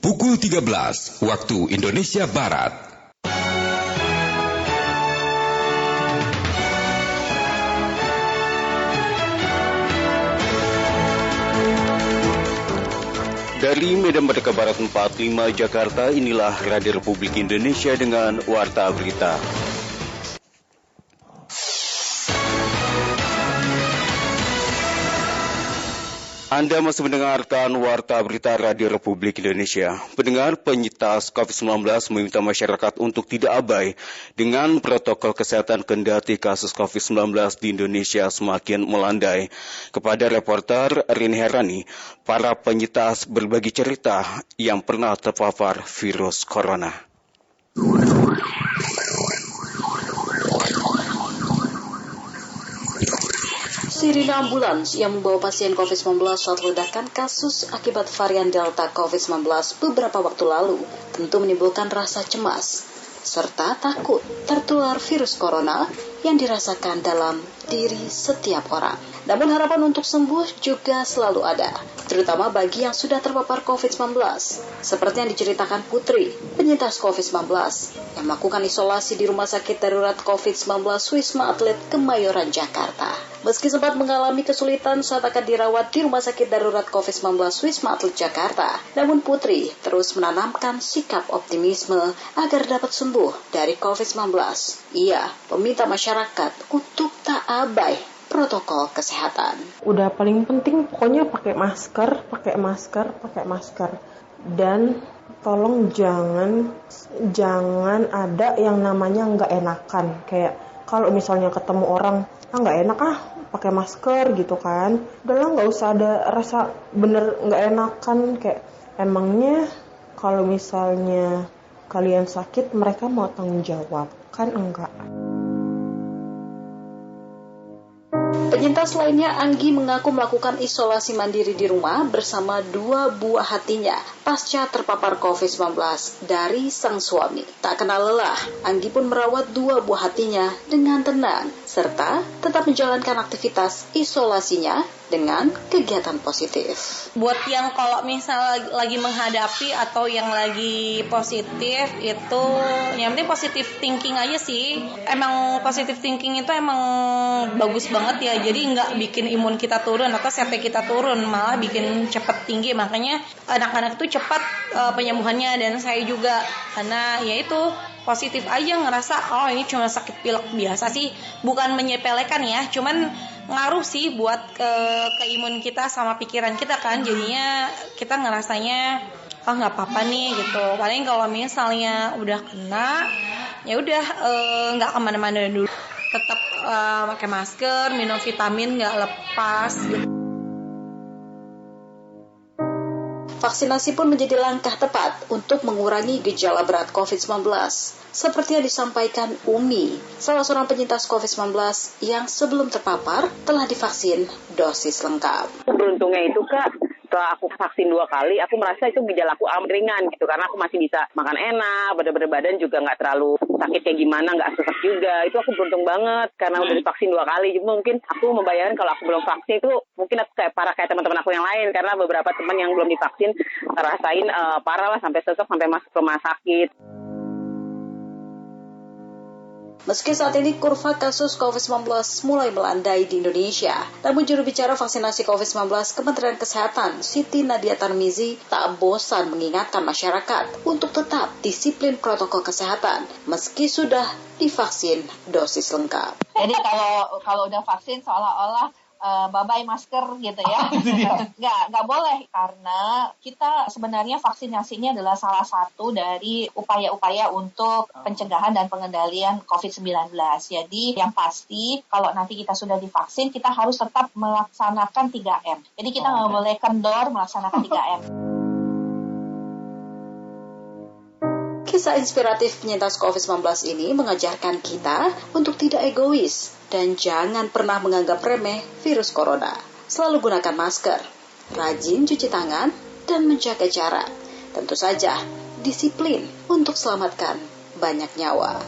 Pukul 13 waktu Indonesia Barat. Dari Medan Merdeka Barat 45 Jakarta, inilah Radio Republik Indonesia dengan Warta Berita. Anda masih mendengarkan Warta Berita Radio Republik Indonesia. Pendengar, penyintas COVID-19 meminta masyarakat untuk tidak abai dengan protokol kesehatan kendati kasus COVID-19 di Indonesia semakin melandai. Kepada reporter Rini Herani, para penyintas berbagi cerita yang pernah terpapar virus corona. Sirine ambulans yang membawa pasien COVID-19 saat ledakan kasus akibat varian Delta COVID-19 beberapa waktu lalu tentu menimbulkan rasa cemas serta takut tertular virus corona yang dirasakan dalam diri setiap orang. Namun harapan untuk sembuh juga selalu ada, terutama bagi yang sudah terpapar COVID-19, seperti yang diceritakan Putri, penyintas COVID-19, yang melakukan isolasi di Rumah Sakit Darurat COVID-19 Wisma Atlet Kemayoran, Jakarta. Meski sempat mengalami kesulitan saat akan dirawat di Rumah Sakit Darurat COVID-19 Wisma Atlet Jakarta, namun Putri terus menanamkan sikap optimisme agar dapat sembuh dari COVID-19. Ia meminta masyarakat untuk tak abai protokol kesehatan. Udah paling penting pokoknya pakai masker. Dan tolong jangan ada yang namanya nggak enakan. Kayak kalau misalnya ketemu orang, nggak enak pakai masker gitu kan. Udahlah, nggak usah ada rasa bener nggak enakan. Kayak emangnya kalau misalnya kalian sakit mereka mau tanggung jawab? Kan enggak. Penyintas lainnya, Anggi, mengaku melakukan isolasi mandiri di rumah bersama 2 buah hatinya pasca terpapar COVID-19 dari sang suami. Tak kenal lelah, Anggi pun merawat 2 buah hatinya dengan tenang, serta tetap menjalankan aktivitas isolasinya dengan kegiatan positif. Buat yang kalau misal lagi menghadapi atau yang lagi positif itu, yang penting positive thinking aja sih. Emang positive thinking itu emang bagus banget ya. Jadi nggak bikin imun kita turun atau CT kita turun, malah bikin cepat tinggi. Makanya anak-anak itu cepat penyembuhannya, dan saya juga, karena ya itu positif aja, ngerasa oh ini cuma sakit pilek biasa sih. Bukan menyepelekan ya, cuman ngaruh sih buat ke imun kita sama pikiran kita kan. Jadinya kita ngerasanya nggak apa-apa nih gitu. Paling kalau misalnya udah kena, ya udah nggak kemana-mana dulu. Tetap pakai masker, minum vitamin nggak lepas gitu. Vaksinasi pun menjadi langkah tepat untuk mengurangi gejala berat COVID-19. Seperti yang disampaikan Umi, salah seorang penyintas COVID-19 yang sebelum terpapar telah divaksin dosis lengkap. Beruntungnya itu, Kak, setelah aku vaksin 2 kali, aku merasa itu gejala aku amat ringan gitu. Karena aku masih bisa makan enak, badan juga nggak terlalu sakit kayak gimana, nggak sesak juga. Itu aku beruntung banget karena udah divaksin 2 kali. Mungkin aku membayangkan kalau aku belum vaksin itu, mungkin aku kayak teman-teman aku yang lain. Karena beberapa teman yang belum divaksin ngerasain parah lah, sampai sesak, sampai masuk rumah sakit. Meski saat ini kurva kasus COVID-19 mulai melandai di Indonesia, namun juru bicara vaksinasi COVID-19 Kementerian Kesehatan, Siti Nadia Tarmizi, tak bosan mengingatkan masyarakat untuk tetap disiplin protokol kesehatan meski sudah divaksin dosis lengkap. Jadi kalau udah vaksin seolah-olah bye-bye masker gitu ya. Nggak boleh, karena kita sebenarnya vaksinasi ini adalah salah satu dari upaya-upaya untuk pencegahan dan pengendalian COVID-19. Jadi yang pasti kalau nanti kita sudah divaksin, kita harus tetap melaksanakan 3M. Jadi kita nggak boleh kendor melaksanakan 3M. Kisah inspiratif penyintas COVID-19 ini mengajarkan kita untuk tidak egois dan jangan pernah menganggap remeh virus corona. Selalu gunakan masker, rajin cuci tangan, dan menjaga jarak. Tentu saja, disiplin untuk selamatkan banyak nyawa.